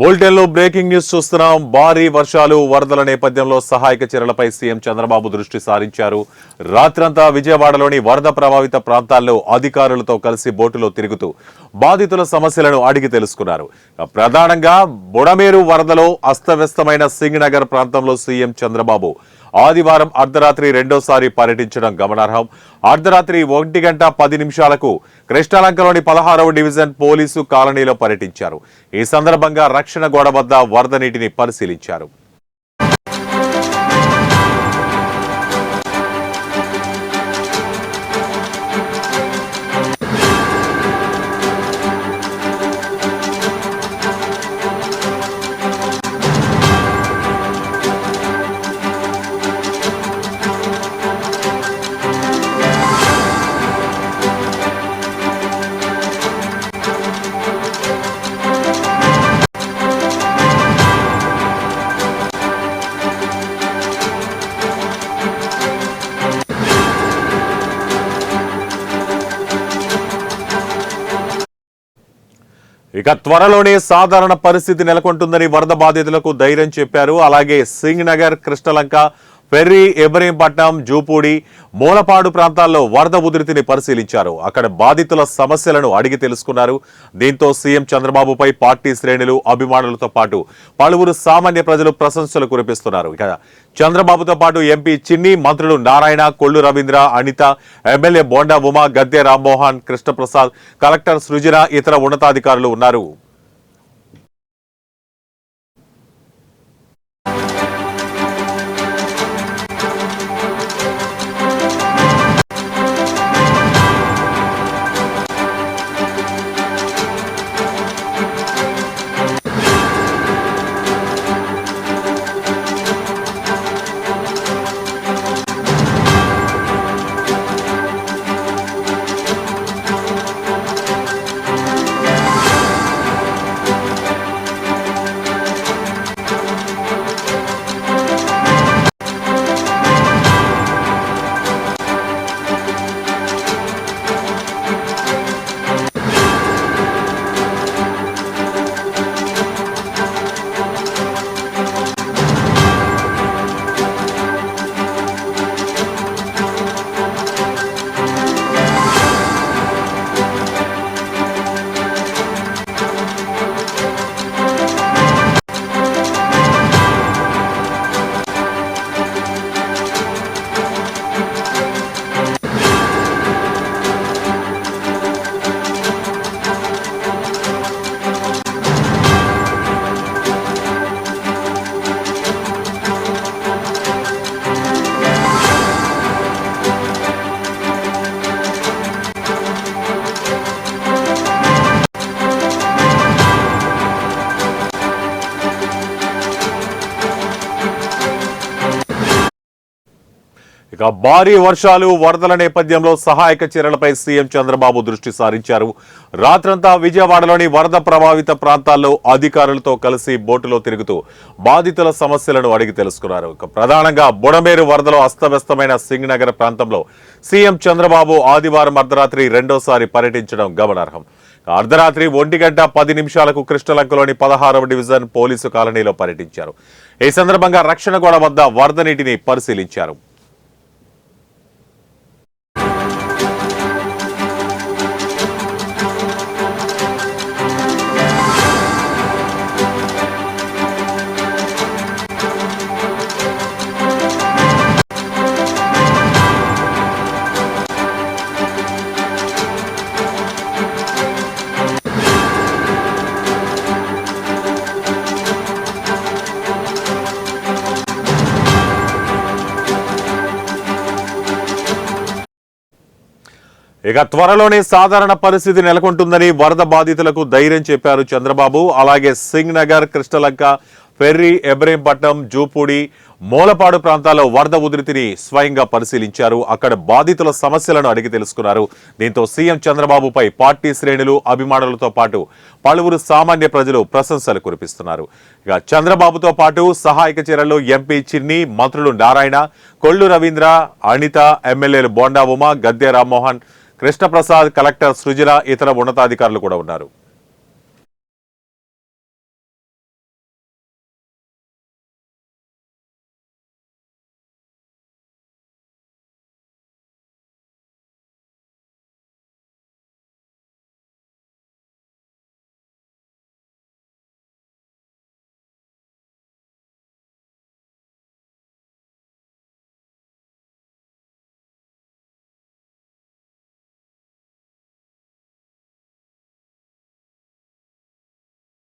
బులెటిన్లో breaking news చూస్తున్నాం. భారీ వర్షాలు వరదల నేపథ్యంలో సహాయక చర్యలపై సీఎం చంద్రబాబు దృష్టి సారించారు. రాత్రంతా విజయవాడలోని వరద ప్రభావిత ప్రాంతాల్లో అధికారులతో కలిసి బోటులో తిరుగుతూ బాధితుల సమస్యలను అడిగి తెలుసుకున్నారు. ప్రధానంగా బుడమేరు వరదలో అస్తవ్యస్తమైన సింగ్ నగర్ ప్రాంతంలో సీఎం చంద్రబాబు ఆదివారం అర్ధరాత్రి రెండోసారి పర్యటించడం గమనార్హం. అర్ధరాత్రి 1:10 కృష్ణలంకలోని 16వ డివిజన్ పోలీసు కాలనీలో పర్యటించారు. ఈ సందర్భంగా రక్షణ గోడ వద్ద వరద నీటిని పరిశీలించారు. ఇక త్వరలోనే సాధారణ పరిస్థితి నెలకొంటుందని వరద బాధితులకు ధైర్యం చెప్పారు. అలాగే సింగ్ నగర్, కృష్ణలంక, పెర్రి, ఇబ్రహీంపట్నం, జూపూడి, మూలపాడు ప్రాంతాల్లో వరద ఉధృతిని పరిశీలించారు. అక్కడ బాధితుల సమస్యలను అడిగి తెలుసుకున్నారు. దీంతో సీఎం చంద్రబాబుపై పార్టీ శ్రేణులు, అభిమానులతో పాటు పలువురు సామాన్య ప్రజలు ప్రశంసలు కురిపిస్తున్నారు. ఇక చంద్రబాబుతో పాటు ఎంపీ చిన్ని, మంత్రులు నారాయణ, కొల్లు రవీంద్ర, అనిత, ఎమ్మెల్యే బోండా ఉమా, గద్దె రామ్మోహన్, కృష్ణప్రసాద్, కలెక్టర్ సృజన, ఇతర ఉన్నతాధికారులు ఉన్నారు. ఇక భారీ వర్షాలు వరదల నేపథ్యంలో సహాయక చర్యలపై సీఎం చంద్రబాబు దృష్టి సారించారు. రాత్రంతా విజయవాడలోని వరద ప్రభావిత ప్రాంతాల్లో అధికారులతో కలిసి బోటులో తిరుగుతూ బాధితుల సమస్యలను అడిగి తెలుసుకున్నారు. ఇక ప్రధానంగా బుడమేరు వరదలో అస్తవ్యస్తమైన సింగ్ నగర్ ప్రాంతంలో సీఎం చంద్రబాబు ఆదివారం అర్ధరాత్రి రెండోసారి పర్యటించడం గమనార్హం. అర్ధరాత్రి 1:10 కృష్ణలంకలోని 16వ డివిజన్ పోలీసు కాలనీలో పర్యటించారు. ఈ సందర్భంగా రక్షణ గోడ వద్ద వరద నీటిని పరిశీలించారు. ఇక త్వరలోనే సాధారణ పరిస్థితి నెలకొంటుందని వరద బాధితులకు ధైర్యం చెప్పారు చంద్రబాబు. అలాగే సింగ్ నగర్, కృష్ణలంక, పెర్రి, ఇబ్రహీంపట్నం, జూపూడి, మూలపాడు ప్రాంతాల్లో వరద ఉధృతిని స్వయంగా పరిశీలించారు. అక్కడ బాధితుల సమస్యలను అడిగి తెలుసుకున్నారు. దీంతో సీఎం చంద్రబాబుపై పార్టీ శ్రేణులు, అభిమానులతో పాటు పలువురు సామాన్య ప్రజలు ప్రశంసలు కురిపిస్తున్నారు. ఇక చంద్రబాబుతో పాటు సహాయక చర్యల్లో ఎంపీ చిన్ని, మంత్రులు నారాయణ, కొల్లు రవీంద్ర, అనిత, ఎమ్మెల్యేలు బోండా ఉమా, గద్దె రామ్మోహన్, కృష్ణప్రసాద్, కలెక్టర్ సృజన, ఇతర ఉన్నతాధికారులు కూడా ఉన్నారు.